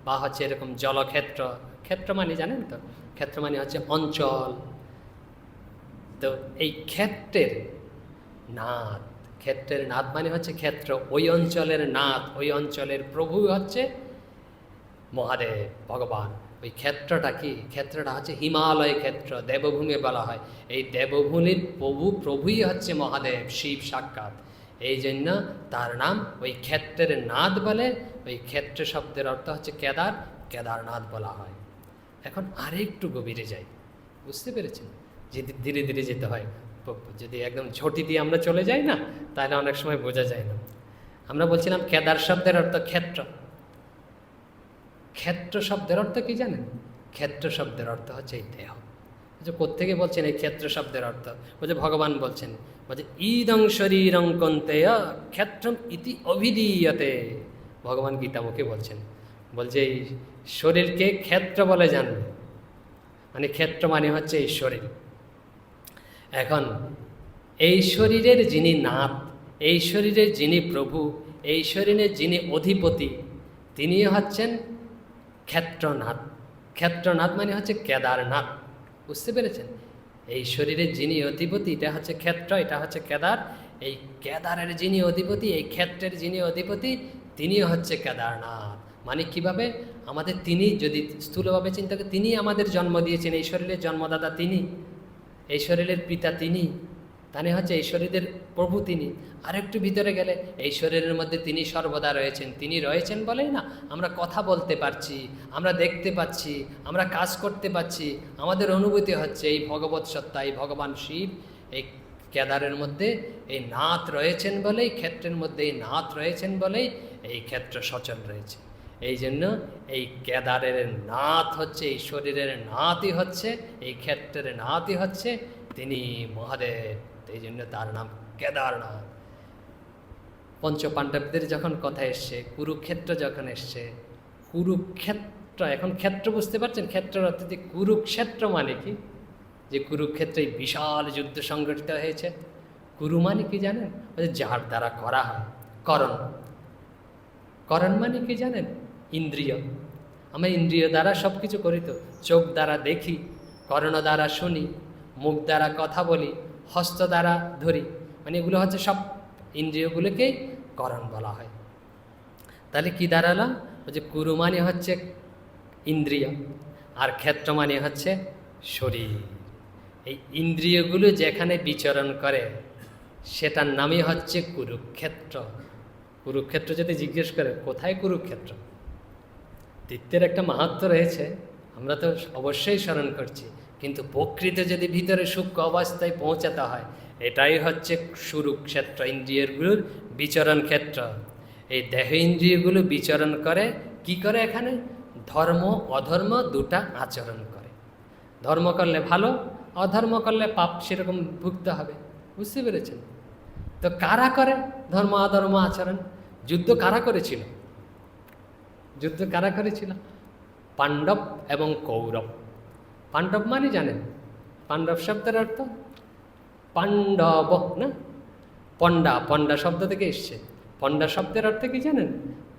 বা হচ্ছে এরকম জলক্ষেত্র। ক্ষেত্র মানে জানেন তো? ক্ষেত্র মানে হচ্ছে অঞ্চল। তো এই ক্ষেত্রের নাথ মানে হচ্ছে ক্ষেত্র, ওই অঞ্চলের নাথ, ওই অঞ্চলের প্রভু হচ্ছে মহাদেব ভগবান। ওই ক্ষেত্রটা কি? ক্ষেত্রটা হচ্ছে হিমালয় ক্ষেত্র, দেবভূমি বলা হয়। এই দেবভূমির প্রভুই হচ্ছে মহাদেব, শিব সাক্ষাৎ। এই জন্য তার নাম ওই ক্ষেত্রের নাথ বলে। ওই ক্ষেত্র শব্দের অর্থ হচ্ছে কেদারনাথ বলা হয়। এখন আরেকটু গভীরে যাই, বুঝতে পেরেছেন? যদি ধীরে ধীরে যেতে হয়, যদি একদম ঝটি দিয়ে আমরা চলে যাই না, তাহলে অনেক সময় বোঝা যায় না। আমরা বলছিলাম কেদার শব্দের অর্থ ক্ষেত্র। ক্ষেত্র শব্দের অর্থ কি জানেন? ক্ষেত্র শব্দের অর্থ হচ্ছে এই দেহ। কোত্থেকে বলছেন এই ক্ষেত্র শব্দের অর্থ? বলছে ভগবান বলছেন, বলছে ইদং শরীরং কন্তেয় ক্ষেত্রম ইতি অভিধীয়তে। ভগবান গীতামুখে বলছেন, বলছে এই শরীরকে ক্ষেত্র বলে জানবে, মানে ক্ষেত্র মানে হচ্ছে এই শরীর। এখন এই শরীরের যিনি নাথ, এই শরীরের যিনি প্রভু, এই শরীরের যিনি অধিপতি, তিনি হচ্ছেন ক্ষেত্রনাথ। ক্ষেত্রনাথ মানে হচ্ছে কেদারনাথ, বুঝতে পেরেছেন? এই শরীরের যিনি অধিপতি, এটা হচ্ছে ক্ষেত্র, এটা হচ্ছে কেদার। এই কেদারের যিনি অধিপতি, এই ক্ষেত্রের যিনি অধিপতি, তিনি হচ্ছে কেদারনাথ। মানে কিভাবে? আমাদের তিনি যদি স্থূলভাবে চিন্তা করি, তিনি আমাদের জন্ম দিয়েছেন, এই শরীরের জন্মদাতা তিনি, এই শরীরের পিতা তিনি, তাই হচ্ছে এই শরীরের প্রভু তিনি। আরেকটু ভিতরে গেলে এই শরীরের মধ্যে তিনি সর্বদা রয়েছেন। তিনি রয়েছেন বলেই না আমরা কথা বলতে পারছি, আমরা দেখতে পাচ্ছি, আমরা কাজ করতে পারছি, আমাদের অনুভূতি হচ্ছে এই ভগবৎ সত্তা, এই ভগবান শিব, এই কেদারের মধ্যে এই নাথ রয়েছেন বলেই, ক্ষেত্রের মধ্যে এই নাথ রয়েছেন বলেই এই ক্ষেত্র সচল রয়েছে। এই জন্য এই কেদারের নাথ হচ্ছে, এই শরীরের নাথই হচ্ছে, এই ক্ষেত্রের নাথই হচ্ছে তিনি মহাদেব। এই জন্য তার নাম কেদারনাথ। পঞ্চপাণ্ডবদের যখন কথা এসছে, কুরুক্ষেত্র যখন এসছে, কুরুক্ষেত্র, এখন ক্ষেত্র বুঝতে পারছেন, ক্ষেত্রের অর্থ যে কুরুক্ষেত্র মানে কি, যে কুরুক্ষেত্রে বিশাল যুদ্ধ সংগঠিত হয়েছে। কুরু মানে কি জানেন? যার দ্বারা করা হয়, করণ। করণ মানে কি জানেন? ইন্দ্রিয়। আমরা ইন্দ্রিয় দ্বারা সব কিছু করি তো, চোখ দ্বারা দেখি, কর্ণ দ্বারা শুনি, মুখ দ্বারা কথা বলি, হস্ত দ্বারা ধরি, মানে এগুলো হচ্ছে সব ইন্দ্রিয়গুলোকেই করণ বলা হয়। তাহলে কি দাঁড়ালো? যে কুরু মানে হচ্ছে ইন্দ্রিয়, আর ক্ষেত্র মানে হচ্ছে শরীর। এই ইন্দ্রিয়গুলো যেখানে বিচরণ করে সেটার নামই হচ্ছে কুরুক্ষেত্র। কুরুক্ষেত্র যদি জিজ্ঞেস করে কোথায় কুরুক্ষেত্র, তীর্থের একটা মাহাত্ম্য রয়েছে, আমরা তো অবশ্যই স্মরণ করছি, কিন্তু প্রকৃত যদি ভিতরে সূক্ষ্ম অবস্থায় পৌঁছাতে হয়, এটাই হচ্ছে কুরুক্ষেত্র, ইন্দ্রিয়গুলোর বিচরণ ক্ষেত্র। এই দেহ ইন্দ্রিয়গুলো বিচরণ করে কি করে? এখানে ধর্ম অধর্ম দুটা আচরণ করে। ধর্ম করলে ভালো, অধর্ম করলে পাপ সেরকম ভুগতে হবে। বুঝতে পেরেছেন? তো কারা করে ধর্ম অধর্ম আচরণ? যুদ্ধ কারা করেছিল? যুদ্ধ কারা করেছিল? পাণ্ডব এবং কৌরব। পাণ্ডব মানে জানেন? পাণ্ডব শব্দের অর্থ পাণ্ডব না, পণ্ডা। পণ্ডা শব্দ থেকে এসছে। পণ্ডা শব্দের অর্থ কি জানেন?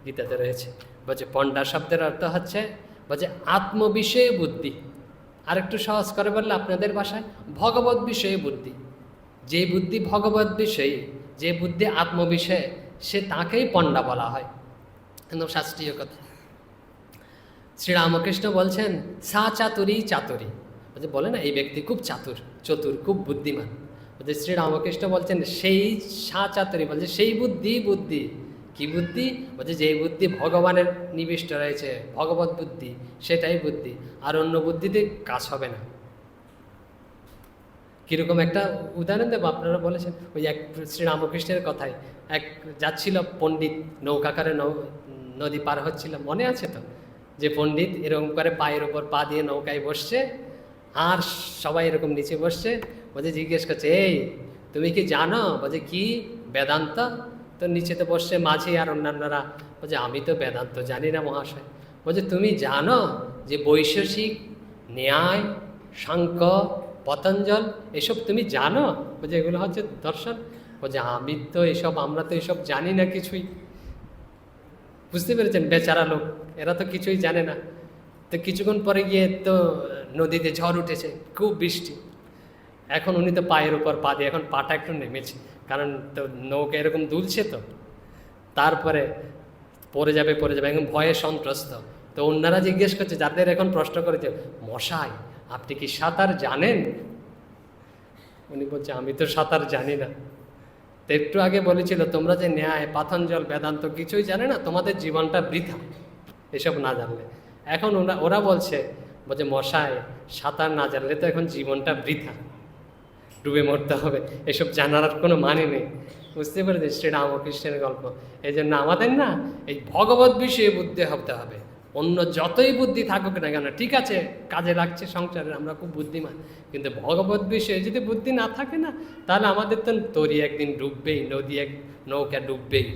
গীতাতে রয়েছে, বলছে পণ্ডা শব্দের অর্থ হচ্ছে, বলছে আত্মবিষয়ে বুদ্ধি। আর একটু সহজ করে বললে আপনাদের ভাষায় ভগবত বিষয়ে বুদ্ধি। যে বুদ্ধি ভগবত বিষয়ে, যে বুদ্ধি আত্মবিষয়ে, সে তাকেই পণ্ডা বলা হয়। একদম শাস্ত্রীয় কথা। শ্রীরামকৃষ্ণ বলছেন সা চাতুরী চাতুরী, বলছে বলে না এই ব্যক্তি খুব চাতুর, চতুর, খুব বুদ্ধিমান। বলছে শ্রীরামকৃষ্ণ বলছেন সেই সা চাতুরী, বলছে সেই বুদ্ধি। বুদ্ধি কি বুদ্ধি? বলছে যেই বুদ্ধি ভগবানের নিবিষ্ট রয়েছে, ভগবত বুদ্ধি, সেটাই বুদ্ধি, আর অন্য বুদ্ধিতে কাজ হবে না। কীরকম একটা উদাহরণ দেবো, আপনারা বলেছেন ওই এক শ্রীরামকৃষ্ণের কথায়, এক যাচ্ছিল পণ্ডিত নৌকাকারে নদী পার হচ্ছিল, মনে আছে তো? যে পণ্ডিত এরকম করে পায়ের ওপর পা দিয়ে নৌকায় বসছে, আর সবাই এরকম নিচে বসছে। বলছে জিজ্ঞেস করছে এই তুমি কি জানো? বলছে কি? বেদান্ত। তো নিচেতে বসছে মাঝি আর অন্যান্যরা, বলছে আমি তো বেদান্ত জানি না মহাশয়। বলছে তুমি জানো যে বৈশেষিক, ন্যায়, সাংখ্য, পতঞ্জল এসব তুমি জানো? বলছে এগুলো হচ্ছে দর্শন। বলছে আমি তো এসব, আমরা তো এসব জানি না কিছুই। বুঝতে পেরেছেন? বেচারা লোক, এরা তো কিছুই জানে না। তো কিছুক্ষণ পরে গিয়ে তো নদীতে ঝড় উঠেছে, খুব বৃষ্টি। এখন উনি তো পায়ের উপর পা দিয়ে, এখন পাটা একটু নেমেছে, কারণ তো নৌকা এরকম দুলছে তো। তারপরে পড়ে যাবে, এখন ভয়ে সন্ত্রস্ত। তো অন্যরা জিজ্ঞেস করছে, যাদের এখন প্রশ্ন করেছে, মশাই আপনি কি সাঁতার জানেন? উনি বলছে আমি তো সাঁতার জানি না। তো একটু আগে বলেছিল তোমরা যে ন্যায়, পাতঞ্জল, বেদান্ত কিছুই জানে না, তোমাদের জীবনটা বৃথা এসব না জানলে। এখন ওরা বলছে মশাই সাঁতার না জানলে তো এখন জীবনটা বৃথা, ডুবে মরতে হবে, এসব জানার আর কোনো মানে নেই। বুঝতে পেরেছি শ্রীরামকৃষ্ণের গল্প। এই জন্য আমাদের না এই ভগবত বিষয়ে বুদ্ধি হতে হবে। অন্য যতই বুদ্ধি থাকুক না কেন, ঠিক আছে কাজে লাগছে সংসারে, আমরা খুব বুদ্ধিমান, কিন্তু ভগবত বিষয়ে যদি বুদ্ধি না থাকে না, তাহলে আমাদের তো তরি একদিন ডুববেই, নদী নৌকা ডুববেই।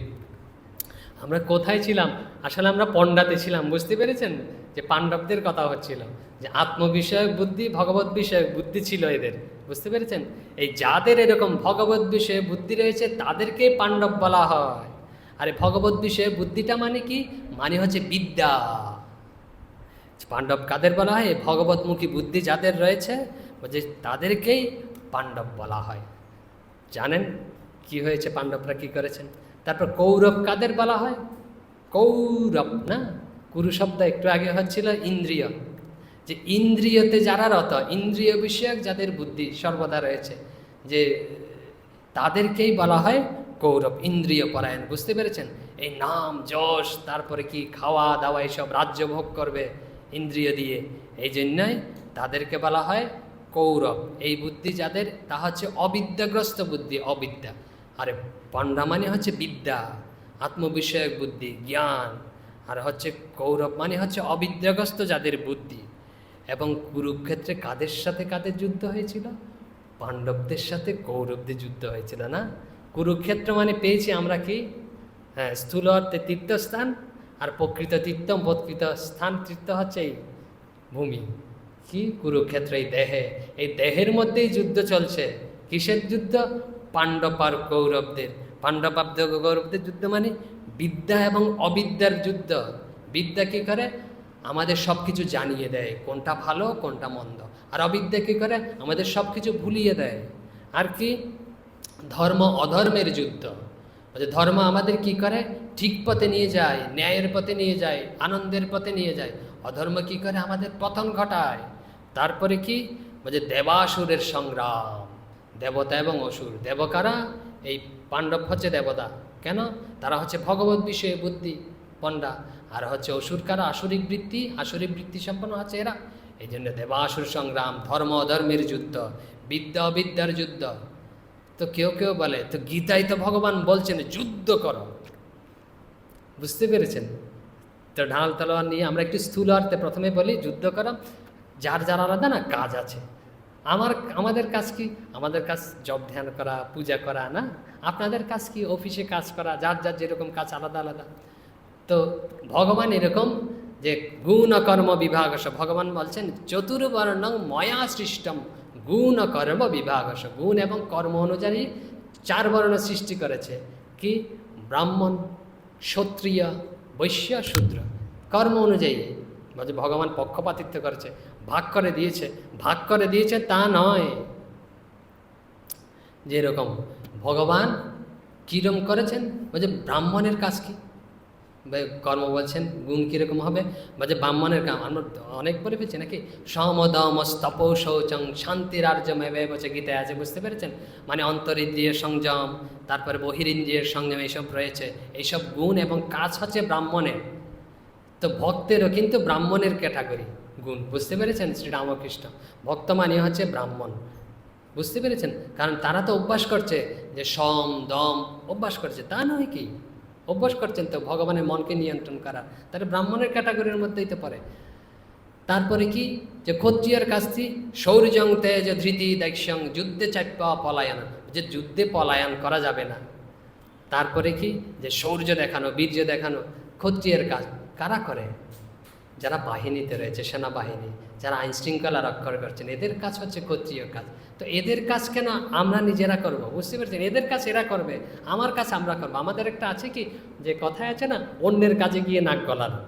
আমরা কোথায় ছিলাম? আসলে আমরা পণ্ডাতে ছিলাম। বুঝতে পেরেছেন? যে পাণ্ডবদের কথা হচ্ছিল, যে আত্মবিষয়ক বুদ্ধি, ভগবত বিষয়ক বুদ্ধি ছিল এদের। বুঝতে পেরেছেন? এই যাদের এরকম ভগবত বিষয়ে বুদ্ধি রয়েছে তাদেরকেই পাণ্ডব বলা হয়। আরে ভগবত বিষয়ে বুদ্ধিটা মানে কি? মানে হচ্ছে বিদ্যা। পাণ্ডব কাদের বলা হয়? ভগবতমুখী বুদ্ধি যাদের রয়েছে, যে তাদেরকেই পাণ্ডব বলা হয়। জানেন কি হয়েছে? পাণ্ডবরা কি করেছেন? তারপর কৌরব কাদের বলা হয়? কৌরব না, কুরু শব্দ একটু আগে হচ্ছিল ইন্দ্রিয়। যে ইন্দ্রিয়তে যারা রত, ইন্দ্রিয় বিষয়ক যাদের বুদ্ধি সর্বদা রয়েছে, যে তাদেরকেই বলা হয় কৌরব, ইন্দ্রিয় পরায়ণ। বুঝতে পেরেছেন? এই নাম যশ, তারপরে কি খাওয়া দাওয়া, এইসব রাজ্য ভোগ করবে ইন্দ্রিয় দিয়ে, এই জন্যই তাদেরকে বলা হয় কৌরব, এই বুদ্ধি যাদের, তা হচ্ছে অবিদ্যাগ্রস্ত বুদ্ধি, অবিদ্যা। আরে পাণ্ডা মানে হচ্ছে বিদ্যা, আত্মবিষয়ক বুদ্ধি, জ্ঞান। আর হচ্ছে কৌরব মানে হচ্ছে অবিদ্যাগ্রস্ত যাদের বুদ্ধি। এবং কুরুক্ষেত্রে কাদের সাথে কাদের যুদ্ধ হয়েছিল? পাণ্ডবদের সাথে কৌরবদের যুদ্ধ হয়েছিল না? কুরুক্ষেত্র মানে পেয়েছি আমরা কি? হ্যাঁ, স্থূল অর্থে তীর্থস্থান, আর প্রকৃত প্রকৃত স্থান তীর্থ হচ্ছে এই ভূমি। কি? কুরুক্ষেত্র, এই দেহে, এই দেহের মধ্যেই যুদ্ধ চলছে। কিসের যুদ্ধ? পাণ্ডব আর কৌরবদের। পাণ্ডব আর কৌরবদের যুদ্ধ মানে বিদ্যা এবং অবিদ্যার যুদ্ধ। বিদ্যা কী করে? আমাদের সব কিছু জানিয়ে দেয়, কোনটা ভালো কোনটা মন্দ। আর অবিদ্যা কী করে? আমাদের সব কিছু ভুলিয়ে দেয়। আর কি? ধর্ম অধর্মের যুদ্ধ। ধর্ম আমাদের কি করে? ঠিক পথে নিয়ে যায়, ন্যায়ের পথে নিয়ে যায়, আনন্দের পথে নিয়ে যায়। অধর্ম কি করে? আমাদের পতন ঘটায়। তারপরে কি? দেবাসুরের সংগ্রাম, দেবতা এবং অসুর। দেবকারা? এই পাণ্ডব হচ্ছে দেবতা। কেন? তারা হচ্ছে ভগবত বিষয়ে বুদ্ধি পণ্ডা। আর হচ্ছে অসুর কারা? আসরিক বৃত্তি সম্পন্ন হচ্ছে এরা। এই জন্য দেবাসুর সংগ্রাম, ধর্ম অধর্মের যুদ্ধ, বিদ্যা অবিদ্যার যুদ্ধ। তো কেউ কেউ বলে, তো গীতায় তো ভগবান বলছেন যুদ্ধ করো। বুঝতে পেরেছেন তো? ঢাল তলোয়ার নিয়ে আমরা একটু স্থূল অর্থে প্রথমে বলি যুদ্ধ করা। যার যার আলাদা না কাজ আছে। আমাদের কাজ কি? আমাদের কাজ জপ ধ্যান করা, পূজা করা না? আপনাদের কাজ কি? অফিসে কাজ করা। যার যার যেরকম কাজ আলাদা আলাদা। তো ভগবান এরকম যে গুণ কর্ম বিভাগস, ভগবান বলছেন চতুর্বর্ণং ময়া সৃষ্টম গুণ কর্ম বিভাগস। গুণ এবং কর্ম অনুযায়ী 4 বর্ণ সৃষ্টি করেছে। কি? ব্রাহ্মণ, ক্ষত্রিয়, বৈশ্য, শূদ্র। কর্ম অনুযায়ী ভগবান পক্ষপাতিত্ব করেছে, ভাগ করে দিয়েছে তা নয়। যেরকম ভগবান কীরকম করেছেন? ব্রাহ্মণের কাজ কি? কর্ম বলছেন গুণ কীরকম হবে? ব্রাহ্মণের কাম আমরা অনেক বলে ফেলছি নাকি? সমদম স্তপ শৌচং শান্তিরার্যমেবে গীতায় আছে। বুঝতে পেরেছেন? মানে অন্তরিন্দ্রিয় সংযম, তারপরে বহিরিন্দ্রিয়ের সংযম, এইসব রয়েছে। এইসব গুণ এবং কাজ হচ্ছে ব্রাহ্মণের। তো ভক্তেরও কিন্তু ব্রাহ্মণের ক্যাটাগরি গুণ। বুঝতে পেরেছেন? শ্রীরামকৃষ্ণ ভক্ত মানে হচ্ছে ব্রাহ্মণ। বুঝতে পেরেছেন? কারণ তারা তো অভ্যাস করছে যে সম দম অভ্যাস করছে, তা নয় কি? অভ্যাস করছেন তো ভগবানের মনকে নিয়ন্ত্রণ করা, তাহলে ব্রাহ্মণের ক্যাটাগরির মধ্যেই তো পড়ে। তারপরে কি? যে ক্ষত্রিয়ের কাজটি শৌর্যং তেজ ধৃতি দাক্ষ্যং যুদ্ধে চাপ্যা পলায়ন, যে যুদ্ধে পলায়ন করা যাবে না। তারপরে কি? যে শৌর্য দেখানো, বীর্য দেখানো ক্ষত্রিয়ের কাজ। কারা করে? যারা বাহিনীতে রয়েছে, সেনাবাহিনী, যারা আইন শৃঙ্খলা রক্ষা করছেন, এদের কাজ হচ্ছে ক্ষত্রিয় কাজ। তো এদের কাজ কেন আমরা নিজেরা করব? বুঝতে পারছেন? এদের কাজ এরা করবে, আমার কাজ আমরা করবো। আমাদের একটা আছে কি, যে কথায় আছে না, অন্যের কাজে গিয়ে নাক গলানো,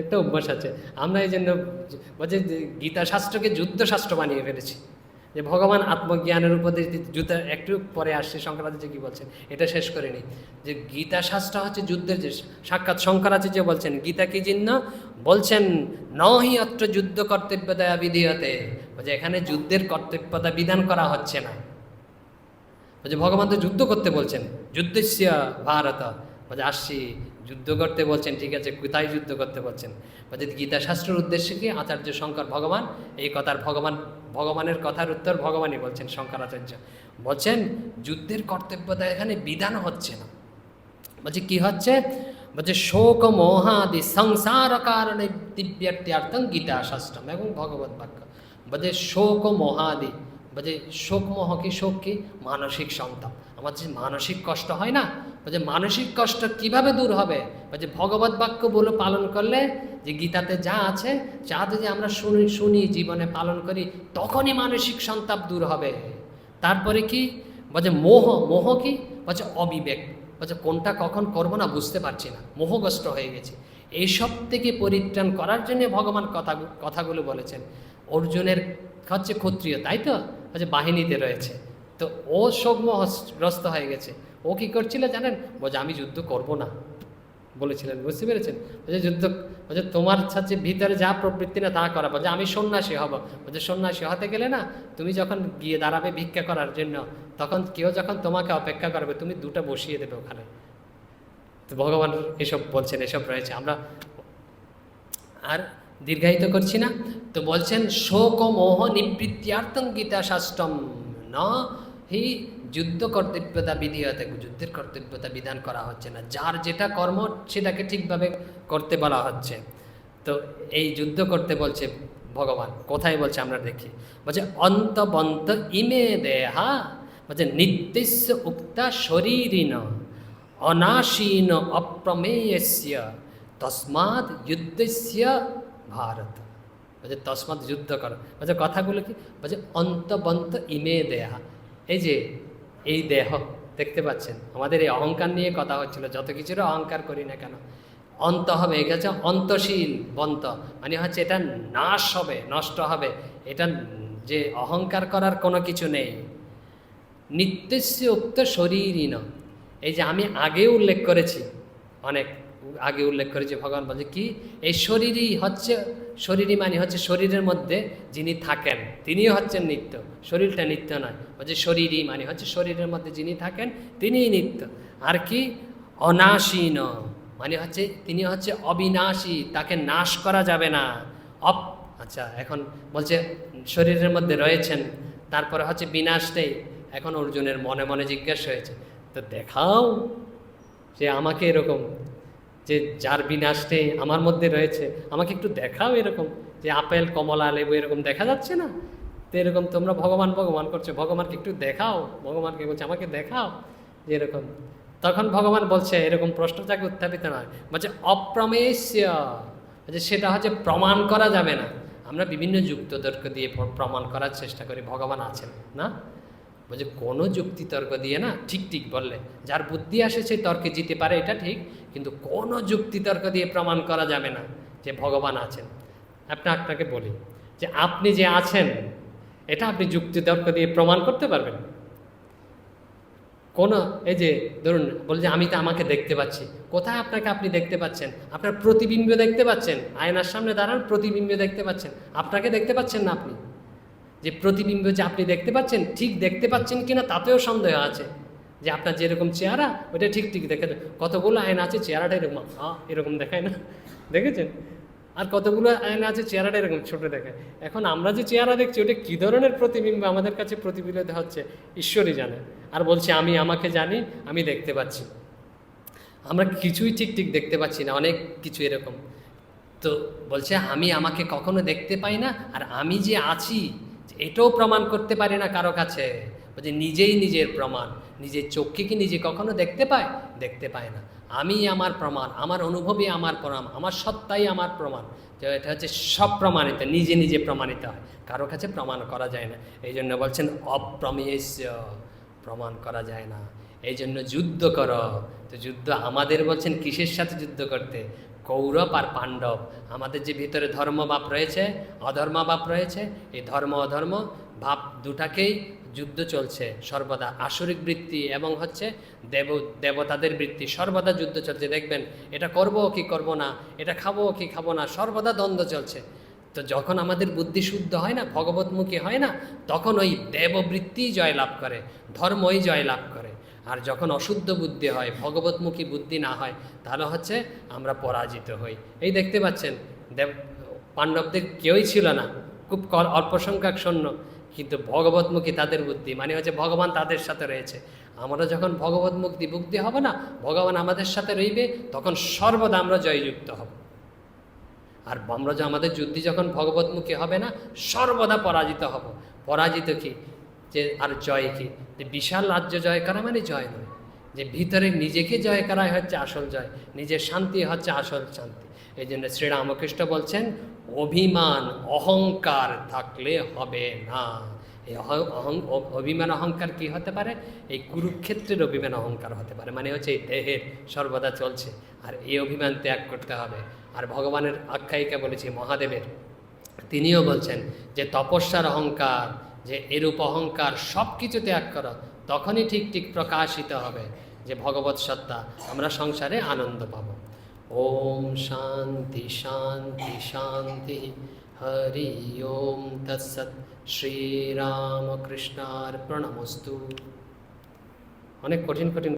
একটা অভ্যাস আছে। আমরা এই জন্য গীতা শাস্ত্রকে যুদ্ধশাস্ত্র বানিয়ে ফেলেছি। যে ভগবান আত্মজ্ঞানের উপদেশ যুদ্ধ একটু পরে আসছে, শঙ্করাচার্য কি বলছেন এটা শেষ করে নিই। যে গীতা শাস্ত্র হচ্ছে যুদ্ধের যে সাক্ষাৎ শঙ্করাচার্য বলছেন গীতা কি জিন্ন বলছেন নহি অত্র যুদ্ধ কর্তব্যতা বিধিয়তে, এখানে যুদ্ধের কর্তব্যতা বিধান করা হচ্ছে না। ভগবান তো যুদ্ধ করতে বলছেন, যুদ্ধস্য ভারত, আসছি যুদ্ধ করতে বলছেন, ঠিক আছে, কোথায় যুদ্ধ করতে বলছেন? গীতা শাস্ত্রের উদ্দেশ্য কি? আচার্য শঙ্কর ভগবান এই কথার ভগবানের কথার উত্তর ভগবানই বলছেন। শঙ্করাচার্য বলছেন যুদ্ধের কর্তব্যতা এখানে বিধান হচ্ছে না। কি হচ্ছে? শোক মোহাদি সংসার কারণে দিব্যার্থ্যার্থং গীতা শাস্ত্রম এবং ভগবত বাক্য। শোক মোহাদি, শোক মোহ কি? শোক কি? মানসিক সন্তাপ। আমার যে মানসিক কষ্ট হয় না, মানসিক কষ্ট কিভাবে দূর হবে? ভগবত বাক্য বলে পালন করলে, যে গীতাতে যা আছে যা যদি আমরা শুনি জীবনে পালন করি, তখনই মানসিক সন্তাপ দূর হবে। তারপরে কি? মোহ কি? অবিবেক, কোনটা কখন করবো না বুঝতে পারছি না, মোহগ্রস্ত হয়ে গেছি। এইসব থেকে পরিত্রাণ করার জন্য ভগবান কথাগুলো বলেছেন। অর্জুনের হচ্ছে ক্ষত্রিয়, তাই তো? বাহিনীতে রয়েছে, তো ও শোকমোহগ্রস্ত হয়ে গেছে। ও কি করছিল জানেন? আমি যুদ্ধ করব না বলেছিলেন। বুঝতে পেরেছেন? যুদ্ধ তোমার হচ্ছে ভিতরে যা প্রবৃত্তি না তা করা। আমি সন্ন্যাসী হব। সন্ন্যাসী হতে গেলে না, তুমি যখন গিয়ে দাঁড়াবে ভিক্ষা করার জন্য, তখন কেউ যখন তোমাকে অপেক্ষা করবে, তুমি 2টা বসিয়ে দেবে ওখানে। তো ভগবান এসব বলছেন, এসব রয়েছে। আমরা আর দীর্ঘায়িত করছি না। তো বলছেন শোক মোহ নিবৃত্তিয়ার্থং গীতা শাস্ত্রম না হি যুদ্ধ কর্তব্যতা বিধিয়তে, যুদ্ধের কর্তব্যতা বিধান করা হচ্ছে না, যার যেটা কর্ম সেটাকে ঠিকভাবে করতে বলা হচ্ছে। তো এই যুদ্ধ করতে বলছে ভগবান, কোথায় বলছে আমরা দেখি। বলছে অন্তবন্ত ইমে দেহা, বলছে নিত্যস্য উক্তা শরীরিন অনাশীন অপ্রমেয়স্য তস্মাৎ যুদ্ধস্য ভারত। বলছে তস্মাৎ যুদ্ধ করো। বলছে কথাগুলো কি বলছে, অন্তবন্ত ইমে দেহা, এই যে এই দেহ দেখতে পাচ্ছেন, আমাদের এই অহংকার নিয়ে কথা হচ্ছিল, যত কিছুর অহংকার করি না কেন অন্ত হবে, এটা হচ্ছে অন্তশীল বন্ত, মানে হচ্ছে এটা নাশ হবে, নষ্ট হবে, এটা যে অহংকার করার কোনো কিছু নেই। নিত্যস্য উক্ত শরীরীন, এই যে আমি আগে উল্লেখ করেছি, অনেক আগে উল্লেখ করেছি, ভগবান বলছে কি এই শরীরই হচ্ছে, শরীরই মানে হচ্ছে শরীরের মধ্যে যিনি থাকেন তিনিও হচ্ছেন নিত্য, শরীরটা নিত্য নয়। বলছে শরীরই মানে হচ্ছে শরীরের মধ্যে যিনি থাকেন তিনিই নিত্য। আর কি অনাশীন মানে হচ্ছে তিনি হচ্ছে অবিনাশী, তাকে নাশ করা যাবে না। আচ্ছা এখন বলছে শরীরের মধ্যে রয়েছেন, তারপরে হচ্ছে বিনাশ নেই। এখন অর্জুনের মনে মনে জিজ্ঞাসা হয়েছে, তো দেখাও যে আমাকে এরকম, যে যার বিনাশ নেই আমার মধ্যে রয়েছে, আমাকে একটু দেখাও এরকম, যে আপেল কমলা লেবু এরকম দেখা যাচ্ছে না, তো এরকম তোমরা ভগবান ভগবান করছো, ভগবানকে একটু দেখাও। ভগবানকে বলছে আমাকে দেখাও যে এরকম। তখন ভগবান বলছে এরকম প্রশ্ন যাকে উত্থাপিত নয়, বলছে অপ্রমেশ্য, যে সেটা হচ্ছে প্রমাণ করা যাবে না। আমরা বিভিন্ন যুক্তিতর্ক দিয়ে প্রমাণ করার চেষ্টা করি ভগবান আছেন না, বলছে কোনো যুক্তিতর্ক দিয়ে না, ঠিক ঠিক বললে যার বুদ্ধি আসে সেই তর্কে জিতে পারে, এটা ঠিক, কিন্তু কোনো যুক্তিতর্ক দিয়ে প্রমাণ করা যাবে না যে ভগবান আছেন। আপনাকে বলি যে আপনি যে আছেন এটা আপনি যুক্তিতর্ক দিয়ে প্রমাণ করতে পারবেন কোনো, এই যে ধরুন বলছে আমি তো আমাকে দেখতে পাচ্ছি, কোথায় আপনাকে আপনি দেখতে পাচ্ছেন? আপনার প্রতিবিম্ব দেখতে পাচ্ছেন, আয়নার সামনে দাঁড়ান প্রতিবিম্ব দেখতে পাচ্ছেন, আপনাকে দেখতে পাচ্ছেন না। আপনি যে প্রতিবিম্ব যে আপনি দেখতে পাচ্ছেন, ঠিক দেখতে পাচ্ছেন কিনা তাতেও সন্দেহ আছে, যে আপনার যেরকম চেহারা ওইটা ঠিক ঠিক দেখে, কতগুলো আয়না আছে চেহারাটা এরকম এরকম দেখায় না, দেখেছেন? আর কতগুলো আয়না আছে চেহারাটা এরকম ছোট দেখায়। এখন আমরা যে চেহারা দেখছি ওটা কী ধরনের প্রতিবিম্ব আমাদের কাছে প্রতিফলিত হচ্ছে ঈশ্বরই জানে। আর বলছে আমি আমাকে জানি, আমি দেখতে পাচ্ছি, আমরা কিছুই ঠিক ঠিক দেখতে পাচ্ছি না, অনেক কিছু এরকম। তো বলছে আমি আমাকে কখনো দেখতে পাই না, আর আমি যে আছি এটাও প্রমাণ করতে পারি না কারো কাছে। বলছে নিজেই নিজের প্রমাণ, নিজের চোখকে কি নিজে কখনো দেখতে পায়? দেখতে পায় না। আমি আমার প্রমাণ, আমার অনুভবই আমার প্রমাণ, আমার সত্তাই আমার প্রমাণ। তো এটা হচ্ছে সব প্রমাণিত, নিজে নিজে প্রমাণিত হয়, কারো কাছে প্রমাণ করা যায় না। এই জন্য বলছেন অপ্রমেয়স্য, প্রমাণ করা যায় না। এই জন্য যুদ্ধ করো। তো যুদ্ধ আমাদের বলছেন কিসের সাথে যুদ্ধ করতে? কৌরব আর পাণ্ডব। আমাদের যে ভিতরে ধর্মভাব রয়েছে, অধর্মভাব রয়েছে, এই ধর্ম অধর্ম ভাব দুটাকেই যুদ্ধ চলছে সর্বদা। আসরিক বৃত্তি এবং হচ্ছে দেবতাদের বৃত্তি, সর্বদা যুদ্ধ চলছে। দেখবেন এটা করব কি করব না, এটা খাবো কি খাবো না, সর্বদা দ্বন্দ্ব চলছে। তো যখন আমাদের বুদ্ধি শুদ্ধ হয় না, ভগবতমুখী হয় না, তখন ওই দেববৃত্তিই জয়লাভ করে, ধর্মই জয়লাভ করে। আর যখন অশুদ্ধ বুদ্ধি হয়, ভগবতমুখী বুদ্ধি না হয়, তাহলে হচ্ছে আমরা পরাজিত হই। এই দেখতে পাচ্ছেন পাণ্ডবদের কেউই ছিল না, খুব অল্প সংখ্যক সৈন্য, কিন্তু ভগবতমুখী তাদের বুদ্ধি, মানে হচ্ছে ভগবান তাদের সাথে রয়েছে। আমরা যখন ভগবতমুক্তি বুদ্ধি হবে না, ভগবান আমাদের সাথে রইবে, তখন সর্বদা আমরা জয়যুক্ত হব। আর আমরা আমাদের যুদ্ধ যখন ভগবতমুখী হবে না, সর্বদা পরাজিত হব। পরাজিত কি যে আর জয় কি? যে বিশাল রাজ্য জয় করা মানে জয় নয়, যে ভিতরে নিজেকে জয় করাই হচ্ছে আসল জয়, নিজের শান্তি হচ্ছে আসল শান্তি। এই জন্য শ্রীরামকৃষ্ণ বলছেন অভিমান অহংকার থাকলে হবে না। এই অভিমান অহংকার কি হতে পারে? এই কুরুক্ষেত্রের অভিমান অহংকার হতে পারে, মানে হচ্ছে এই দেহের সর্বদা চলছে, আর এই অভিমান ত্যাগ করতে হবে। আর ভগবানের আখ্যায়িকা বলেছি মহাদেবের, তিনিও বলছেন যে তপস্যার অহংকার, যে এরূপ অহংকার সব কিছু ত্যাগ করো, তখনই ঠিক ঠিক প্রকাশিত হবে যে ভগবৎ সত্তা, আমরা সংসারে আনন্দ পাব। ওম শান্তি শান্তি শান্তি। হরি ওম তৎসৎ। শ্রীরামকৃষ্ণার্পণমস্তু। অনেক কঠিন কঠিন